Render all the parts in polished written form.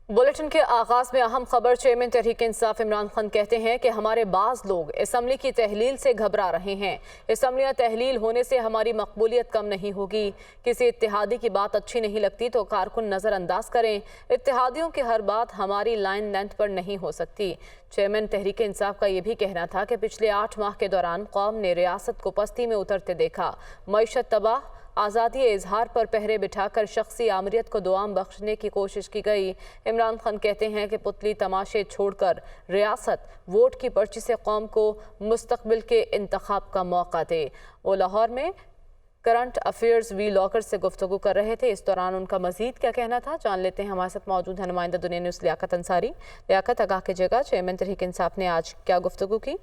Bulletin के आगाज में अहम खबर। चेयरमैन तहरीक इंसाफ इमरान खान कहते हैं कि हमारे बाज लोग असम्बली की तहलील से घबरा रहे हैं। असम्बलियां तहलील होने से हमारी मकबूलियत कम नहीं होगी। किसी इत्तेहादी की बात अच्छी नहीं लगती तो कारकुन नज़रअंदाज करें। इत्तेहादियों की हर बात हमारी लाइन लेंथ पर नहीं हो सकती। चेयरमैन तहरीक इंसाफ का ये भी कहना था कि पिछले 8 माह के दौरान कौम ने रियासत को पस्ती में उतरते देखा। मईशत तबाह, आज़ादी इजहार पर पहरे बिठाकर शख्सी आमरीत को दुआम बख्शने की कोशिश की गई। इमरान खान कहते हैं कि पुतली तमाशे छोड़कर रियासत वोट की पर्ची से कौम को मुस्तकबिल के इंतखाब का मौका दे। वो लाहौर में करंट अफेयर्स वीलॉगर से गुफ्तगू कर रहे थे। इस दौरान उनका मजीद क्या कहना था, जान लेते हैं। हमारे साथ मौजूद है नुमाइंदा दुनिया न्यूज़ लियाकत अंसारी। लियाकत, आगाह कीजिएगा, चेयरमैन तहरीक इंसाफ ने आज क्या गुफ्तगू की?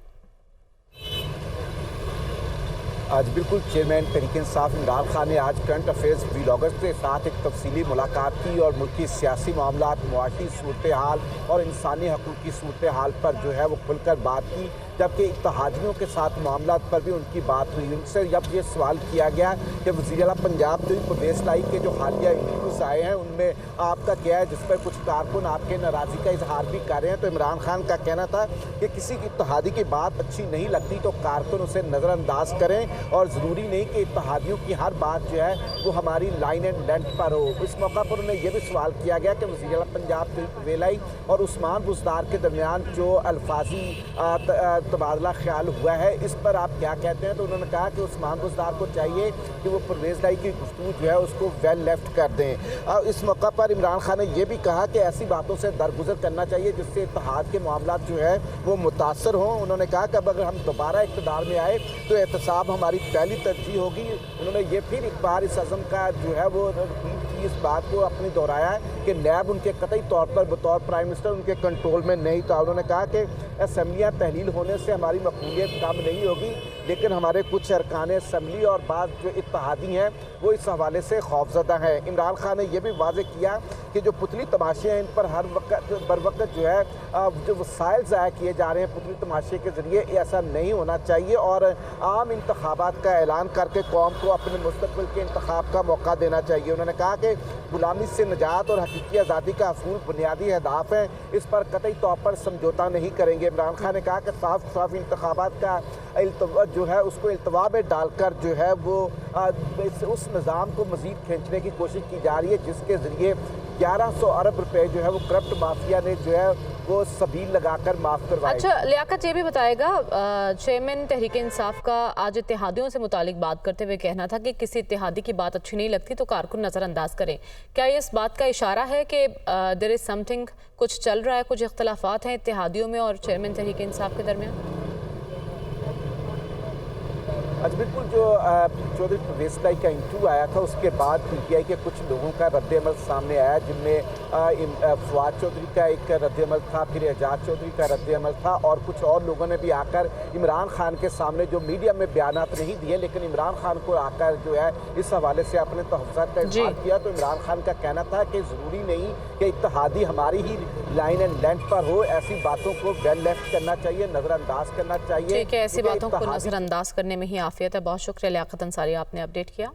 आज बिल्कुल चेयरमैन तहरीक इंसाफ इमरान खान ने आज करंट अफेयर्स वीलॉगर्स के साथ एक तफसीली मुलाकात की और मुल्क की सियासी मामलात, मुआशी सूरत हाल और इंसानी हकूक़ की सूरत हाल पर जो है वो खुलकर बात की। जबकि इत्तेहादियों के साथ मामलात पर भी उनकी बात हुई। उनसे जब ये सवाल किया गया कि वज़ीर आला पंजाब जो परवेज़ लाई के जो हालिया इंटरव्यूज़ आए हैं उनमें आपका क्या है, जिस पर कुछ कारकुन आपके नाराज़गी का इजहार भी कर रहे हैं, तो इमरान खान का कहना था कि किसी की इत्तेहादी की बात अच्छी नहीं लगती तो कारकुन उसे नज़रअंदाज करें और ज़रूरी नहीं कि इत्तेहादियों की हर बात जो है वो हमारी लाइन एंड लेंथ पर हो। इस मौका पर उन्हें यह भी सवाल किया गया कि वज़ीर आला पंजाब परवेज़ लाई और उस्मान बुज़दार के दरमियान जो अल्फाजी तबादला ख्याल हुआ है, इस पर आप क्या कहते हैं? तो उन्होंने कहा कि उस्मान बुज़दार को चाहिए कि वो परवेज़ लाई की गुफ्तगू जो है उसको वेल लेफ्ट कर दें। इस मौका पर इमरान खान ने यह भी कहा कि ऐसी बातों से दरगुजर करना चाहिए जिससे इत्तेहाद के मामला जो है वो मुतासर हों। उन्होंने कहा कि अब अगर हम दोबारा इक़्तिदार में आए तो एहतसाब हमारी पहली तरजीह होगी। उन्होंने ये फिर एक बार इस अज़म का जो है वो रिपीट की, इस बात को अपनी दोहराया कि नैब उनके कतई तौर पर बतौर प्राइम मिनिस्टर उनके कंट्रोल में नहीं था। उन्होंने कहा कि असम्बलियाँ तहलील होने से हमारी मकबूलियत कम नहीं होगी, लेकिन हमारे कुछ अरकान असम्बली और बाद जो इत्तेहादी हैं वो इस हवाले से खौफजदा हैं। इमरान खान ने यह भी वाज़ेह किया कि जो पुतली तमाशे हैं इन पर हर वक्त बर वक्त जो है जो वसाइल ज़ाया किए जा रहे हैं पुतली तमाशे के ज़रिए, ऐसा नहीं होना चाहिए और आम इंतखाबात का ऐलान करके कौम को अपने मुस्तकबिल के इंतखाब का मौका देना चाहिए। उन्होंने कहा कि गुलामी से निजात और हकीकी आज़ादी का असूल बुनियादी अहदाफ है, इस पर कतई तौर पर समझौता नहीं करेंगे। इमरान खान ने कहा कि साफ इंतखाबात का जो है उसको इल्तवा में डालकर जो है वो उस निज़ाम को मज़ीद खींचने की कोशिश की जा रही है जिसके ज़रिए 1100 अरब रुपए जो है वो करप्ट माफिया ने जो है वो सबील लगाकर माफ़ करवाए। अच्छा लियाकत, ये भी बताएगा, चेयरमैन तहरीक इंसाफ का आज इत्तेहादियों से मुतालिक बात करते हुए कहना था कि किसी इत्तेहादी की बात अच्छी नहीं लगती तो कारकुन नज़रअंदाज करें। क्या ये इस बात का इशारा है कि देयर इज़ समथिंग, कुछ चल रहा है, कुछ इख्तलाफात हैं इत्तेहादियों में और चेयरमैन तहरीक इंसाफ के दरमियान? आज बिल्कुल जो चौधरी परवेज़ लाई का इंटरव्यू आया था उसके बाद पीटीआई के कुछ लोगों का रद्द-ए-अमल सामने आया, जिनमें फवाद चौधरी का एक रद्द-ए-अमल था, फिर एजाज चौधरी का रद्द-ए-अमल था और कुछ और लोगों ने भी आकर इमरान खान के सामने जो मीडिया में बयानात नहीं दिए लेकिन इमरान खान को आकर जो है इस हवाले से अपने तहफ़्फ़ुज़ात का इज़हार किया। तो इमरान खान का कहना था कि ज़रूरी नहीं कि इत्तेहादी हमारी ही लाइन एंड लेंथ पर हो, ऐसी बातों को वेल लेफ्ट करना चाहिए, नज़रअंदाज करना चाहिए। ठीक है, ऐसी बातों को नज़रअंदाज करने में ही आफियत है। बहुत शुक्रिया लियाकत अंसारी, आपने अपडेट किया।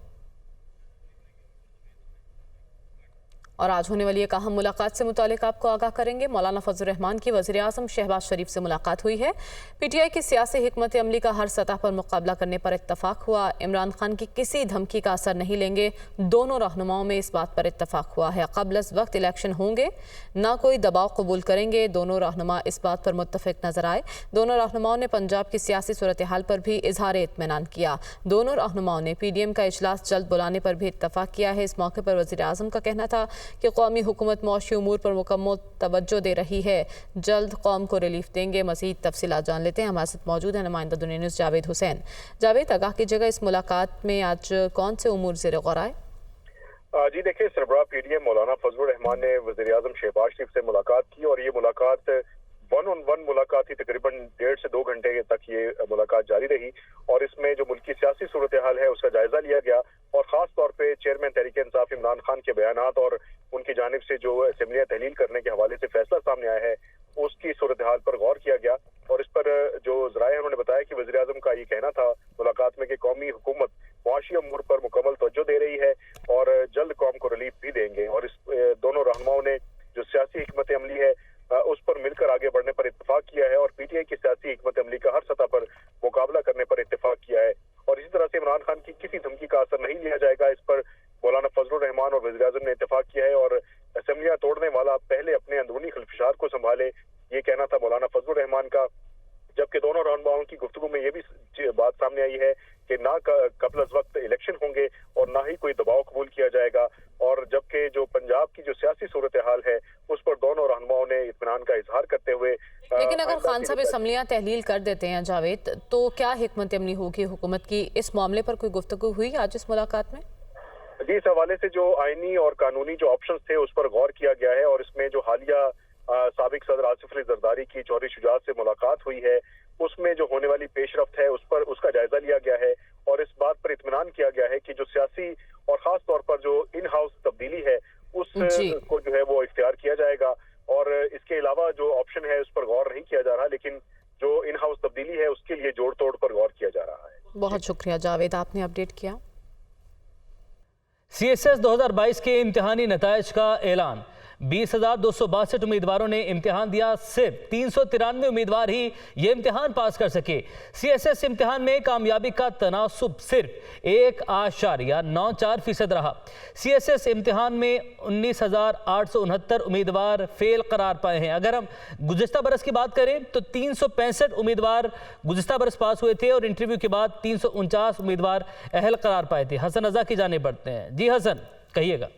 और आज होने वाली एक अहम मुलाकात से मुतालिक आपको आगाह करेंगे। मौलाना फजल रहमान की वज़ीर आज़म शहबाज शरीफ से मुलाकात हुई है। पीटीआई की सियासी हिकमत अमली का हर सतह पर मुकाबला करने पर इत्तफाक हुआ। इमरान खान की किसी धमकी का असर नहीं लेंगे, दोनों रहनुमाओं में इस बात पर इत्तफाक हुआ है। क़ब्ल अज़ वक्त इलेक्शन होंगे, ना कोई दबाव कबूल करेंगे, दोनों रहनुमा इस बात पर मुत्तफ़िक नजर आए। दोनों रहनुमाओं ने पंजाब की सियासी सूरत हाल पर भी इजहार इत्मीनान किया। दोनों रहनुमाओं ने PDM का इजलास जल्द बुलाने पर भी इत्तफाक किया है। इस मौके पर वज़ीर आज़म का कहना था कि कौमी हुकूमत मौशी उमूर पर मुकम्मल तवज्जो दे रही है, जल्द कौम को रिलीफ देंगे। मज़ीद तफसीलात जान लेते हैं। हमारे साथ मौजूद है नुमाइंदा दुनिया न्यूज़ जावेद हुसैन। जावेद, आगाह कीजिएगा, इस मुलाकात में आज कौन से उमूर ज़ेर गौर आए? जी देखिए, सरबराह PDM मौलाना फजल रहमान ने वज़ीर आज़म शहबाज शरीफ से मुलाकात की और ये मुलाकात वन ऑन वन मुलाकात थी। तकरीबन 1.5 से 2 घंटे तक ये मुलाकात जारी रही और इसमें जो मुल्क की सियासी सूरत हाल है उसका जायजा लिया गया और ख़ास तौर पे चेयरमैन तहरीक इंसाफ इमरान खान के बयानात और उनकी जानिब से जो असम्बलियाँ तहलील करने के हवाले से फैसला सामने आया है उसकी सूरत हाल पर गौर किया गया। और इस पर जो ज़राए हैं उन्होंने बताया कि वज़ीर आज़म का ये कहना था मुलाकात में कि कौमी हुकूमत मुआशी अमूर पर मुकम्मल तवज्जो दे रही है और जल्द कौम को रिलीफ भी देंगे। और इस दोनों रहनुमाओं ने जो सियासी सियासी हिकमत अमली है उस पर मिलकर आगे बढ़ने पर इत्तेफाक किया है और पीटीआई की सियासी हिकमत अमली का हर सतह पर मुकाबला करने पर इत्तेफाक किया है। और इसी तरह से इमरान खान की किसी धमकी का असर नहीं लिया जाएगा, इस पर मौलाना फजलुर रहमान और वज़ीर आज़म ने इत्तेफाक किया है। और असेंबलियां तोड़ने वाला पहले अपने अंदरूनी खिलफिशार को संभाले, ये कहना था मौलाना फजलुर रहमान का। जबकि दोनों रहनुमाओं की गुफ्तगू में ये भी बात सामने आई है कि ना कबल अज़ वक्त इलेक्शन होंगे और ना ही कोई दबाव कबूल किया जाएगा। और जबकि जो पंजाब की जो सियासी सूरत हाल है उस पर दोनों रहनुमाओं ने इत्मीनान का इजहार करते हुए, लेकिन अगर खान साहब असम्बलियां तहलील कर देते हैं जावेद, तो क्या हिकमत अमली होगी हुकूमत की? इस मामले पर कोई गुफ्तगू हुई आज इस मुलाकात में? जी, इस हवाले से जो आईनी और कानूनी जो ऑप्शंस थे उस पर गौर किया गया है और इसमें जो हालिया साबिक सदर आसिफ अली जरदारी की चौधरी शुजात से मुलाकात हुई है उसमें जो होने वाली पेशरफ्त है उस पर उसका जायजा लिया गया है और इस बात पर इत्मीनान किया गया है कि जो सियासी और खास तौर पर जो इन हाउस तब्दीली है उस को जो है वो इख्तियार किया जाएगा। और इसके अलावा जो ऑप्शन है उस पर गौर नहीं किया जा रहा, लेकिन जो इन हाउस तब्दीली है उसके लिए जोड़ तोड़ पर गौर किया जा रहा है। बहुत शुक्रिया जावेद, आपने अपडेट किया। CSS 2022 के इम्तिहानी नताइज का ऐलान। 20,262 उम्मीदवारों ने इम्तिहान दिया, सिर्फ 393 उम्मीदवार ही ये इम्तिहान पास कर सके। CSS इम्तिहान में कामयाबी का तनासुब सिर्फ 1.94% रहा। CSS इम्तिहान में 19,869 उम्मीदवार फेल करार पाए हैं। अगर हम गुज़िश्ता बरस की बात करें तो 365 उम्मीदवार गुज़िश्ता बरस पास हुए थे और इंटरव्यू के बाद 349 उम्मीदवार अहल करार पाए थे। हसन रजा की जाने बढ़ते हैं। जी हसन, कहिएगा।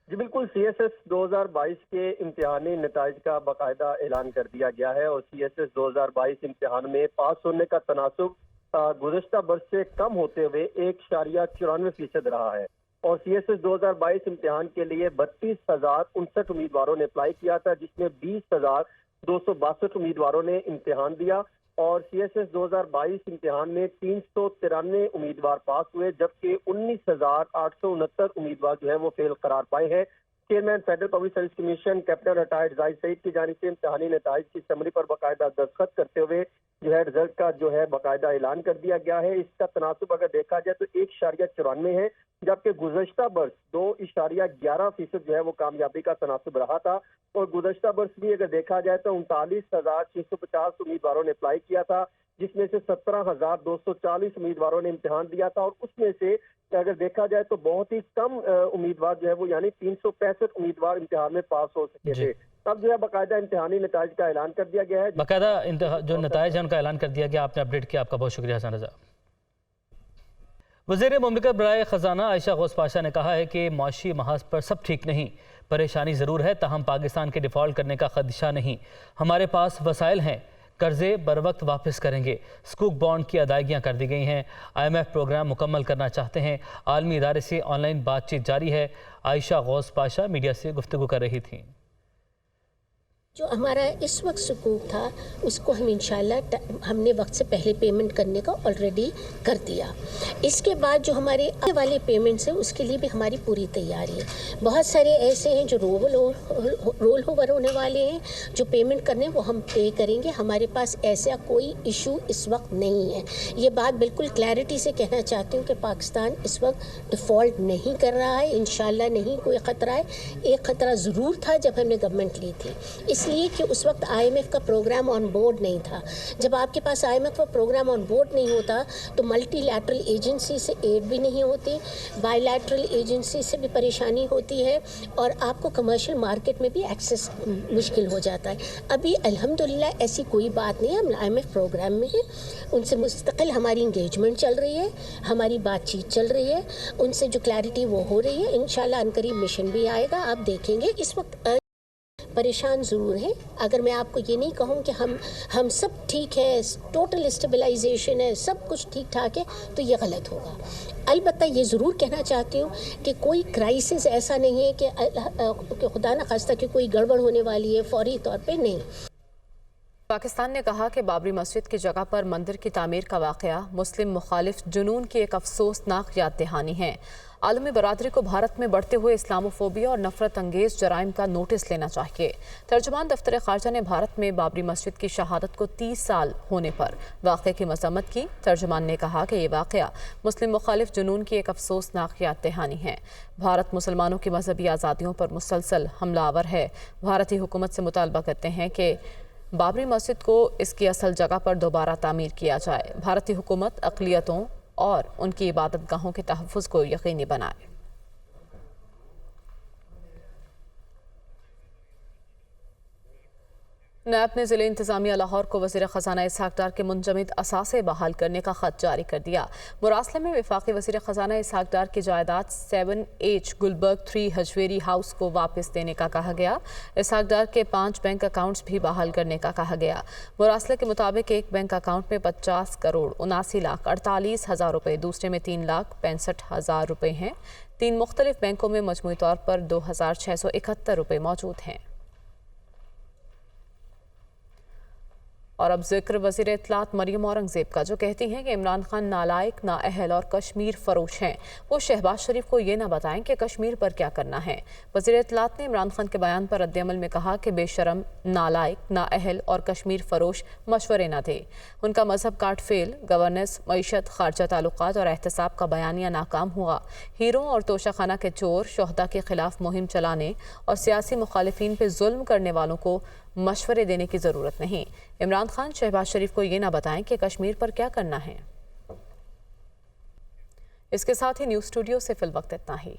जी बिल्कुल, CSS 2022 के इम्तिहानी नताइज का बाकायदा ऐलान कर दिया गया है और CSS 2022 इम्तिहान में पास होने का तनासुब गुज़श्ता बरस से कम होते हुए 1.94% रहा है। और CSS 2022 इम्तिहान के लिए 32,059 उम्मीदवारों ने अप्लाई किया था, जिसमें 20,262 उम्मीदवारों ने इम्तिहान दिया और CSS 2022 इम्तिहान में 393 उम्मीदवार पास हुए, जबकि 19,869 उम्मीदवार जो है वो फेल करार पाए हैं। Chairman federal public service commission captain retired Zahid Saeed की जानिब से इम्तिहानी नताइज की समरी पर बाकायदा दस्तखत करते हुए जो है रिजल्ट का जो है बाकायदा ऐलान कर दिया गया है। इसका तनासुब अगर देखा जाए तो 1.94 है, जबकि गुज़श्ता बरस 2.11% जो है वो कामयाबी का तनासुब रहा था। और गुज़श्ता बरस भी अगर देखा जाए तो 39,650 उम्मीदवारों ने अप्लाई किया था, जिसमें से 17,240 उम्मीदवारों ने इम्तिहान दिया था और उसमें से अगर देखा जाए तो बहुत ही कम उम्मीदवार जो है वो यानी 365 उम्मीदवार इम्तिहान में पास हो सके थे। तब जो है बाकायदा इम्तिहानी नताइज का ऐलान कर दिया गया है। बाकायदा जो नताइज है उनका ऐलान कर दिया गया, आपने अपडेट किया, आपका बहुत शुक्रिया हसन रजा। वज़ीर मुमलिकत बराए ख़जाना आयशा गौस पाशा ने कहा है कि मुआशी महाज पर सब ठीक नहीं, परेशानी ज़रूर है, ताहम पाकिस्तान के डिफ़ॉल्ट करने का खदशा नहीं। हमारे पास वसाइल हैं, कर्जे बर वक्त वापस करेंगे। स्कूक बॉन्ड की अदायगियाँ कर दी गई हैं। IMF प्रोग्राम मुकम्मल करना चाहते हैं। आलमी इदारे से ऑनलाइन बातचीत जारी है। आयशा गौस पाशा मीडिया से गुफ्तगू कर रही थी। जो हमारा इस वक्त सुकूक था उसको हम इंशाल्लाह हमने वक्त से पहले पेमेंट करने का ऑलरेडी कर दिया। इसके बाद जो हमारे आने वाले पेमेंट्स हैं उसके लिए भी हमारी पूरी तैयारी है। बहुत सारे ऐसे हैं जो रोल ओवर होने वाले हैं, जो पेमेंट करने वो हम पे करेंगे। हमारे पास ऐसा कोई इशू इस वक्त नहीं है। ये बात बिल्कुल क्लैरिटी से कहना चाहती हूँ कि पाकिस्तान इस वक्त डिफ़ॉल्ट नहीं कर रहा है, इंशाल्लाह नहीं कोई ख़तरा है। एक ख़तरा ज़रूर था जब हमने गवर्नमेंट ली थी, इसलिए कि उस वक्त IMF का प्रोग्राम ऑन बोर्ड नहीं था। जब आपके पास IMF का प्रोग्राम ऑन बोर्ड नहीं होता तो मल्टीलैटरल एजेंसी से एड भी नहीं होती, बायलैटरल एजेंसी से भी परेशानी होती है और आपको कमर्शियल मार्केट में भी एक्सेस मुश्किल हो जाता है। अभी अल्हम्दुलिल्लाह ऐसी कोई बात नहीं है, हम IMF प्रोग्राम में हैं, उनसे मुस्तकिल हमारी इंगेजमेंट चल रही है, हमारी बातचीत चल रही है, उनसे जो क्लैरिटी वो हो रही है। इंशाल्लाह अनकरीब मिशन भी आएगा, आप देखेंगे। इस वक्त परेशान ज़रूर हैं। अगर मैं आपको ये नहीं कहूँ कि हम सब ठीक है, टोटल स्टेबलाइजेशन है, सब कुछ ठीक ठाक है, तो ये गलत होगा। अलबत्ता ये ज़रूर कहना चाहती हूँ कि कोई क्राइसिस ऐसा नहीं है कि खुदा न खास्ता कि कोई गड़बड़ होने वाली है, फौरी तौर पे नहीं। पाकिस्तान ने कहा कि बाबरी मस्जिद की जगह पर मंदिर की तामीर का वाक़या मुस्लिम मुखालिफ जुनून की एक अफसोसनाक याद दहानी है। आलमी बरादरी को भारत में बढ़ते हुए इस्लामोफोबिया और नफरत अंगेज जराइम का नोटिस लेना चाहिए। तर्जुमान दफ्तर खारजा ने भारत में बाबरी मस्जिद की शहादत को 30 साल होने पर वाक़े की मजम्मत की। तर्जुमान ने कहा कि ये वाक़या मुस्लिम मुखालिफ जुनून की एक अफसोसनाक याद दहानी है। भारत मुसलमानों की मजहबी आज़ादियों पर मुसलसल हमलावर है। भारतीय हुकूमत से मुतालबा करते हैं कि बाबरी मस्जिद को इसकी असल जगह पर दोबारा तामीर किया जाए। भारतीय हुकूमत अक़लियतों और उनकी इबादत गाहों के तहफ़्फ़ुज़ को यकीनी बनाए। नैब ने ज़िले इंतज़ामिया लाहौर को वज़ीर ख़ज़ाना इसहाक़ डार के मुंजमद असासे बहाल करने का ख़त जारी कर दिया। मुरासले में वफ़ाक़ी वज़ीर ख़ज़ाना इसहाक़ डार की जायदाद 7H गुलबर्ग 3 हजवेरी हाउस को वापस देने का कहा गया। इसहाक़ डार के 5 बैंक अकाउंट्स भी बहाल करने का कहा गया। मुरासले के मुताबिक एक बैंक अकाउंट में 50 करोड़ 79 लाख 48 हज़ार रुपये, दूसरे में 3 लाख 65 हज़ार रुपये हैं। 3 मुख्तलिफ बैंकों में मजमूई तौर पर 2671 रुपये मौजूद हैं। और अब जिक्र वज़ीर इत्तलात मरियम औरंगज़ेब का, जो कहती हैं कि इमरान खान नालायक, नाअहल और कश्मीर फरोश हैं। वो शहबाज शरीफ को ये ना बताएं कि कश्मीर पर क्या करना है। वज़ीर इत्तलात ने इमरान खान के बयान पर रद्द-ए-अमल में कहा कि बेशरम, नालायक, नाअहल और कश्मीर फरोश मशवरे न दे। उनका मजहब काट फेल, गवर्नेंस, मईशत, खारजा ताल्लुकात और एहतसाब का बयानिया नाकाम हुआ। हीरों और तोशाखाना के चोर, शोहदा के खिलाफ मुहिम चलाने और सियासी मुखालिफिन पर जुल्म करने वालों को मशवरे देने की ज़रूरत नहीं। इमरान खान शहबाज शरीफ को ये ना बताएं कि कश्मीर पर क्या करना है। इसके साथ ही न्यूज़ स्टूडियो से फिल वक्त इतना ही।